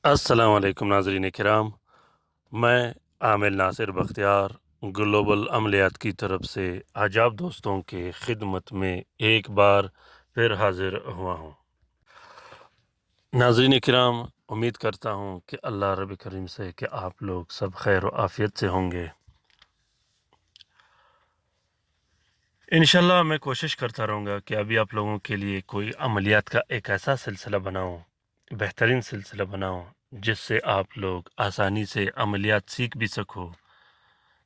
अस्सलाम वालेकुम नाज़रीन किराम। मैं आमिर नासिर बख्तियार ग्लोबल अमलियात की तरफ से आज आप दोस्तों के खिदमत में एक बार फिर हाजिर हुआ हूँ। नाज़रीन किराम, उम्मीद करता हूँ कि अल्लाह रब करीम से कि आप लोग सब खैर व आफ़ियत से होंगे। इंशाल्लाह मैं कोशिश करता रहूँगा कि अभी आप लोगों के लिए कोई अमलियात का एक ऐसा सिलसिला बनाऊँ, बेहतरीन सिलसिला बनाऊँ, जिससे आप लोग आसानी से अमलियात सीख भी सको,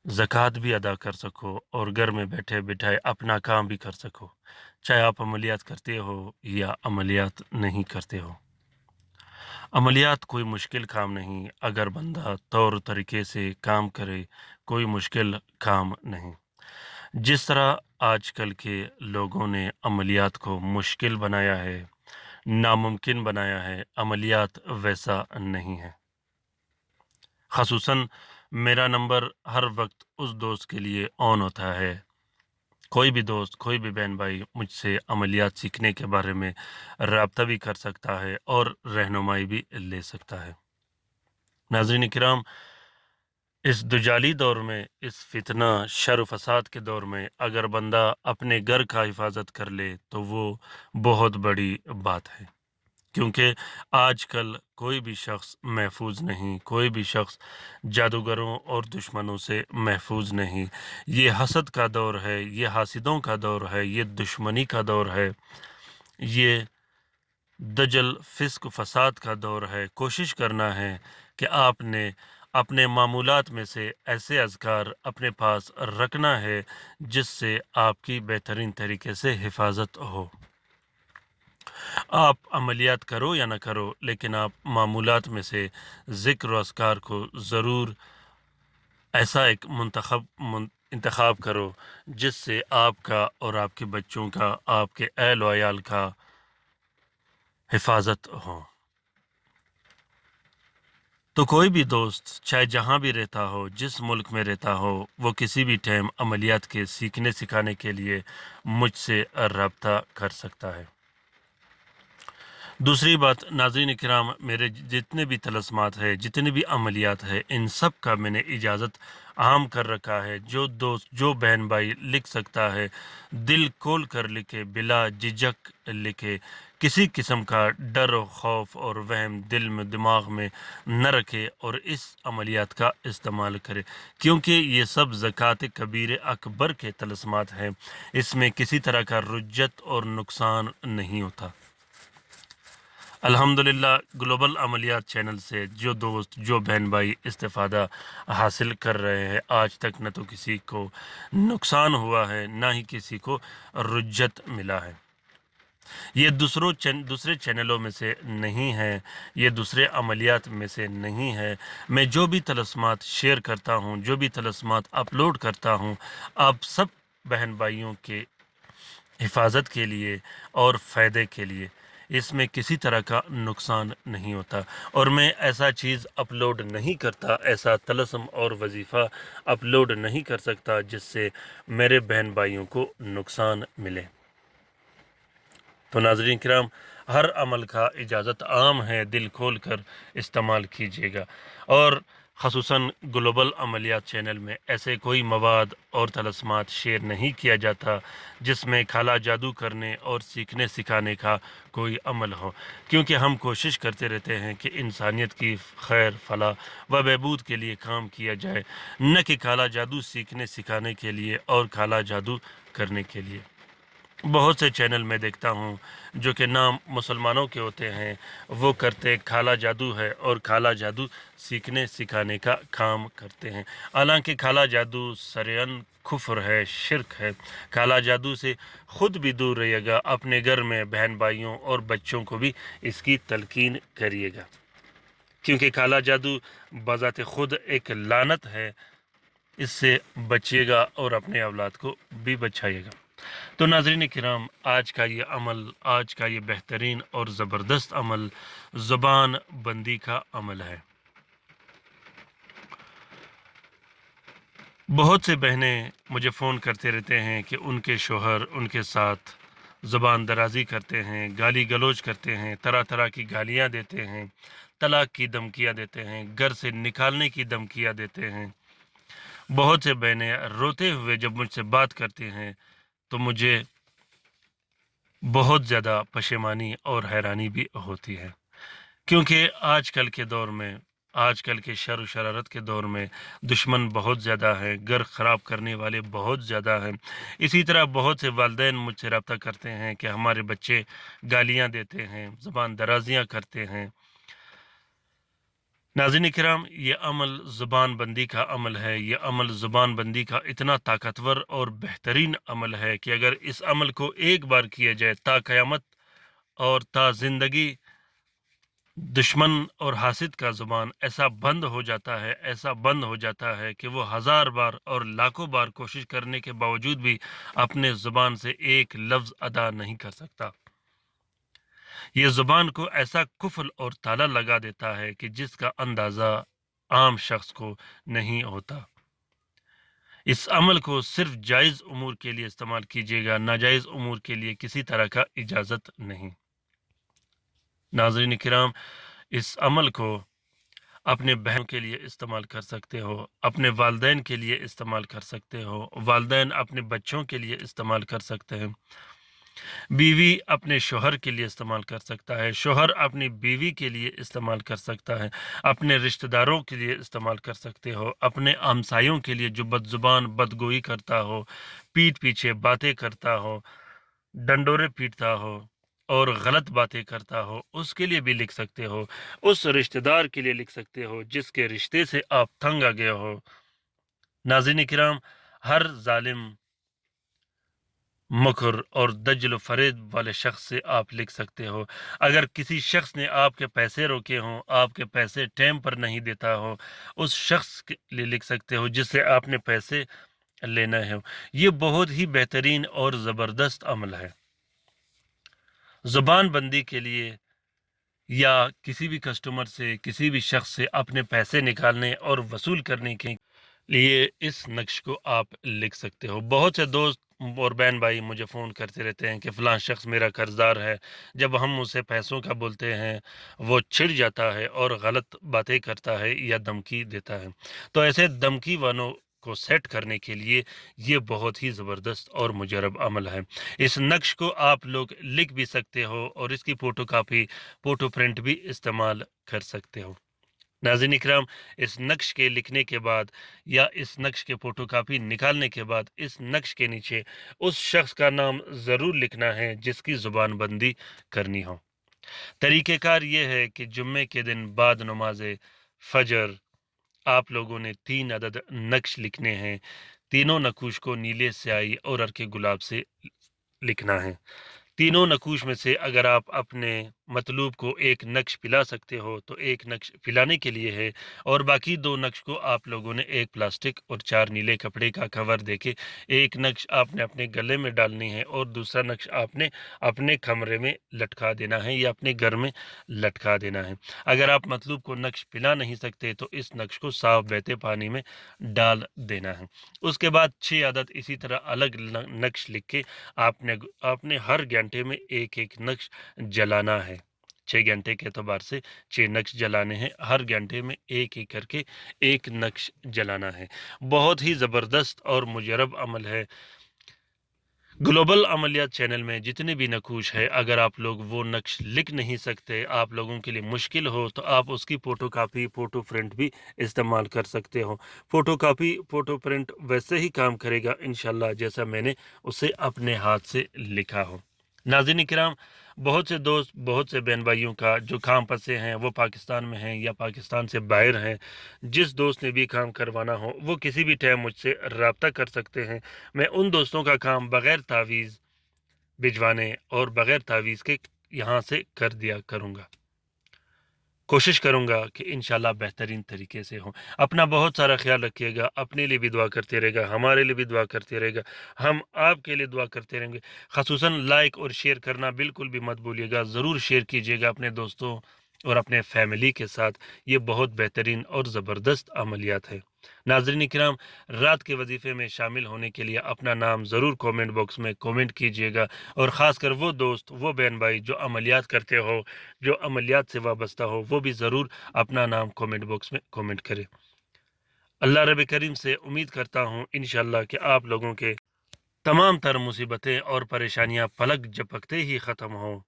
ज़कात भी अदा कर सको और घर में बैठे बिठाए अपना काम भी कर सको, चाहे आप अमलियात करते हो या अमलियात नहीं करते हो। अमलियात कोई मुश्किल काम नहीं, अगर बंदा तौर तरीके से काम करे, कोई मुश्किल काम नहीं। जिस तरह आजकल के लोगों ने अमलियात को मुश्किल बनाया है, नामुमकिन बनाया है, अमलियात वैसा नहीं है। ख़ुसूसन मेरा नंबर हर वक्त उस दोस्त के लिए ऑन होता है। कोई भी दोस्त, कोई भी बहन भाई मुझसे अमलियात सीखने के बारे में राब्ता भी कर सकता है और रहनुमाई भी ले सकता है। नाज़रीन किराम, इस दुजाली दौर में, इस फितना शर फसाद के दौर में अगर बंदा अपने घर का हिफाजत कर ले तो वो बहुत बड़ी बात है। क्योंकि आजकल कोई भी शख्स महफूज नहीं, कोई भी शख्स जादूगरों और दुश्मनों से महफूज नहीं। ये हसद का दौर है, ये हासिदों का दौर है, ये दुश्मनी का दौर है, ये दजल फिस्क फसाद का दौर है। कोशिश करना है कि आपने अपने मामूलात में से ऐसे अज़कार अपने पास रखना है जिससे आपकी बेहतरीन तरीके से हिफाजत हो। आप अमलियात करो या ना करो, लेकिन आप मामूलात में से ज़िक्र व अस्कार को ज़रूर ऐसा एक इंतखाब करो जिससे आपका और आपके बच्चों का, आपके अहल व अयाल का हिफाजत हो। तो कोई भी दोस्त चाहे जहाँ भी रहता हो, जिस मुल्क में रहता हो, वो किसी भी टाइम अमलियात के सीखने सिखाने के लिए मुझसे रब्ता कर सकता है। दूसरी बात नाज़रीन किराम, मेरे जितने भी तलस्मात है, जितने भी अमलियात है, इन सब का मैंने इजाज़त आम कर रखा है। जो दोस्त, जो बहन भाई लिख सकता है, दिल खोल कर लिखे, बिला झिझक लिखे, किसी किस्म का डर और खौफ और वहम दिल में, दिमाग में न रखे और इस अमलियात का इस्तेमाल करे, क्योंकि ये सब ज़कात कबीर अकबर के तलस्मात हैं। इसमें किसी तरह का रुज्जत और नुकसान नहीं होता। अल्हम्दुलिल्लाह ग्लोबल अमलियात चैनल से जो दोस्त, जो बहन भाई इस्तेफ़ादा हासिल कर रहे हैं, आज तक न तो किसी को नुकसान हुआ है, ना ही किसी को रुज्जत मिला है। ये दूसरे चैनलों में से नहीं है, ये दूसरे अमलियात में से नहीं है। मैं जो भी तलस्मात शेयर करता हूँ, जो भी तलस्मात अपलोड करता हूँ, आप सब बहन भाइयों के हिफाजत के लिए और फ़ायदे के लिए, इसमें किसी तरह का नुकसान नहीं होता। और मैं ऐसा चीज़ अपलोड नहीं करता, ऐसा तलस्म और वजीफ़ा अपलोड नहीं कर सकता जिससे मेरे बहन भाइयों को नुकसान मिले। तो नाज़रीन किराम, हर अमल का इजाज़त आम है, दिल खोल कर इस्तेमाल कीजिएगा। और ख़ुसूसन ग्लोबल अमलियात चैनल में ऐसे कोई मवाद और तलस्मात शेयर नहीं किया जाता जिसमें खाला जादू करने और सीखने सिखाने का कोई अमल हो, क्योंकि हम कोशिश करते रहते हैं कि इंसानियत की खैर फलाह व बहबूद के लिए काम किया जाए, न कि खाला जादू सीखने सिखाने के लिए और खाला जादू करने के लिए। बहुत से चैनल मैं देखता हूँ जो कि नाम मुसलमानों के होते हैं, वो करते खाला जादू है और खाला जादू सीखने सिखाने का काम करते हैं। हालांकि खाला जादू सरेअन कुफ्र है, शिरक है। खाला जादू से ख़ुद भी दूर रहिएगा, अपने घर में बहन भाइयों और बच्चों को भी इसकी तलकीन करिएगा, क्योंकि काला जादू बज़ाते ख़ुद एक लानत है। इससे बचिएगा और अपने औलाद को भी बचाइएगा। तो नाज़रीन किराम, आज का ये अमल, आज का ये बेहतरीन और ज़बरदस्त अमल ज़ुबान बंदी का अमल है। बहुत से बहनें मुझे फ़ोन करते रहते हैं कि उनके शोहर उनके साथ ज़ुबान दराज़ी करते हैं, गाली गलौज करते हैं, तरह तरह की गालियाँ देते हैं, तलाक की धमकियाँ देते हैं, घर से निकालने की धमकियाँ देते हैं। बहुत से बहनें रोते हुए जब मुझसे बात करती हैं तो मुझे बहुत ज़्यादा पशेमानी और हैरानी भी होती है, क्योंकि आजकल के दौर में, आजकल के शर व शरारत के दौर में दुश्मन बहुत ज़्यादा हैं, घर ख़राब करने वाले बहुत ज़्यादा हैं। इसी तरह बहुत से वालिदैन मुझसे रब्ता करते हैं कि हमारे बच्चे गालियाँ देते हैं, ज़ुबान दराज़ियाँ करते हैं। नाज़रीन किराम, ये अमल ज़ुबान बंदी का अमल है। ये अमल ज़ुबान बंदी का इतना ताकतवर और बेहतरीन अमल है कि अगर इस अमल को एक बार किया जाए ता क़यामत और ता ज़िंदगी दुश्मन और हासिद का ज़ुबान ऐसा बंद हो जाता है, ऐसा बंद हो जाता है कि वो हज़ार बार और लाखों बार कोशिश करने के बावजूद भी अपने ज़ुबान से एक लफ्ज़ अदा नहीं कर सकता। ये ज़ुबान को ऐसा कुफ़्र और ताला लगा देता है कि जिसका अंदाज़ा आम शख्स को नहीं होता। इस अमल को सिर्फ जायज़ उमूर के लिए इस्तेमाल कीजिएगा, नाजायज़ उमूर के लिए किसी तरह का इजाज़त नहीं। नाज़रीन किराम, इस अमल को अपने बहनों के लिए इस्तेमाल कर सकते हो, अपने वालिदैन के लिए इस्तेमाल कर सकते हो, वालिदैन अपने बच्चों के लिए इस्तेमाल कर सकते हैं, बीवी अपने शोहर के लिए इस्तेमाल कर सकता है, शोहर अपनी बीवी के लिए इस्तेमाल कर सकता है, अपने रिश्तेदारों के लिए इस्तेमाल कर सकते हो, अपने हमसायों के लिए जो बदज़ुबान बदगोई करता हो, पीठ पीछे बातें करता हो, डंडोरे पीटता हो और गलत बातें करता हो, उसके लिए भी लिख सकते हो। उस रिश्तेदार के लिए लिख सकते हो जिसके रिश्ते से आप तंग आ गए हो। नाज़रीन किराम, हर जालिम, मकर और दज्जल फरेब वाले शख्स से आप लिख सकते हो। अगर किसी शख्स ने आपके पैसे रोके हों, आपके पैसे टाइम पर नहीं देता हो, उस शख्स के लिए लिख सकते हो जिससे आपने पैसे लेना है। ये बहुत ही बेहतरीन और ज़बरदस्त अमल है। ज़ुबान बंदी के लिए या किसी भी कस्टमर से, किसी भी शख्स से अपने पैसे निकालने और वसूल करने के लिए इस नक्श को आप लिख सकते हो। बहुत से दोस्त और बहन भाई मुझे फ़ोन करते रहते हैं कि फ़लाँ शख्स मेरा कर्ज़दार है। जब हम उसे पैसों का बोलते हैं, वो चिढ़ जाता है और गलत बातें करता है या धमकी देता है। तो ऐसे धमकी वालों को सेट करने के लिए ये बहुत ही ज़बरदस्त और मुजरब अमल है। इस नक्श को आप लोग लिख भी सकते हो और इसकी फ़ोटोकॉपी, फ़ोटो प्रिंट भी इस्तेमाल कर सकते हो। नाज़रीन इकराम, इस नक्श के लिखने के बाद या इस नक्श के फ़ोटोकॉपी निकालने के बाद इस नक्श के नीचे उस शख्स का नाम ज़रूर लिखना है जिसकी ज़ुबान बंदी करनी हो। तरीक़ेकार ये है कि जुम्मे के दिन बाद नमाज फ़जर आप लोगों ने 3 अदद नक्श लिखने हैं। तीनों नकूश को नीले स्याही और अर्के गुलाब से लिखना है। तीनों नकूश में से अगर आप अपने मतलूब को एक नक्श पिला सकते हो तो एक नक्श पिलाने के लिए है, और बाकी 2 नक्श को आप लोगों ने एक प्लास्टिक और 4 नीले कपड़े का कवर देके एक नक्श आपने अपने गले में डालनी है और दूसरा नक्श आपने अपने कमरे में लटका देना है या अपने घर में लटका देना है। अगर आप मतलूब को नक्श पिला नहीं सकते तो इस नक्श को साफ बहते पानी में डाल देना है। उसके बाद 6 अदद इसी तरह अलग नक्श लिख के आपने हर घंटे में एक-एक नक्श जलाना है। 6 घंटे के एतबार से 6 नक्श जलाने हैं, हर घंटे में एक-एक करके एक नक्श जलाना है। बहुत ही ज़बरदस्त और मुजरब अमल है। ग्लोबल अमलियात चैनल में जितने भी नकूश है, अगर आप लोग वो नक्श लिख नहीं सकते, आप लोगों के लिए मुश्किल हो, तो आप उसकी फ़ोटोकॉपी, फ़ोटो प्रिंट भी इस्तेमाल कर सकते हो। फ़ोटोकॉपी, फ़ोटो प्रिंट वैसे ही काम करेगा इंशाल्लाह जैसा मैंने उसे अपने हाथ से लिखा हो। नाज़रीन किराम, बहुत से दोस्त, बहुत से बहन भाइयों का जो काम फंसे हैं वो पाकिस्तान में हैं या पाकिस्तान से बाहर हैं, जिस दोस्त ने भी काम करवाना हो वो किसी भी टाइम मुझसे रब्ता कर सकते हैं। मैं उन दोस्तों का काम बग़ैर तावीज़ भिजवाने और बग़ैर तावीज़ के यहाँ से कर दिया करूँगा। कोशिश करूँगा कि इंशाल्लाह बेहतरीन तरीके से हो। अपना बहुत सारा ख़्याल रखिएगा, अपने लिए भी दुआ करते रहेगा, हमारे लिए भी दुआ करते रहेगा, हम आपके लिए दुआ करते रहेंगे। ख़ुसूसन लाइक और शेयर करना बिल्कुल भी मत भूलिएगा, ज़रूर शेयर कीजिएगा अपने दोस्तों اور اپنے فیملی کے ساتھ، یہ بہت بہترین اور زبردست عملیات ہے۔ ناظرین کرام، رات کے وظیفے میں شامل ہونے کے لیے اپنا نام ضرور کومنٹ باکس میں کومنٹ کیجیے گا، اور خاص کر وہ دوست، وہ بہن بھائی جو عملیات کرتے ہو، جو عملیات سے وابستہ ہو، وہ بھی ضرور اپنا نام کومنٹ باکس میں کومنٹ کرے۔ اللہ رب کریم سے امید کرتا ہوں انشاءاللہ کہ آپ لوگوں کے تمام تر مصیبتیں اور پریشانیاں پلک جھپکتے ہی ختم ہوں،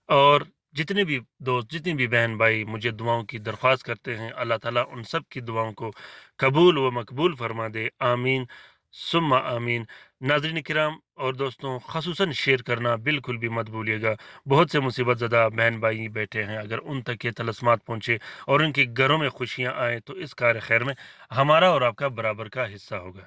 اور جتنے بھی دوست، جتنی بھی بہن بھائی مجھے دعاؤں کی درخواست کرتے ہیں، اللہ تعالیٰ ان سب کی دعاؤں کو قبول و مقبول فرما دے، آمین ثم آمین۔ ناظرین کرام اور دوستوں، خصوصاً شیئر کرنا بالکل بھی مت بھولیے گا۔ بہت سے مصیبت زدہ بہن بھائی بیٹھے ہیں، اگر ان تک یہ طلسمات پہنچے اور ان کے گھروں میں خوشیاں آئیں تو اس کار خیر میں ہمارا اور آپ کا برابر کا حصہ ہوگا۔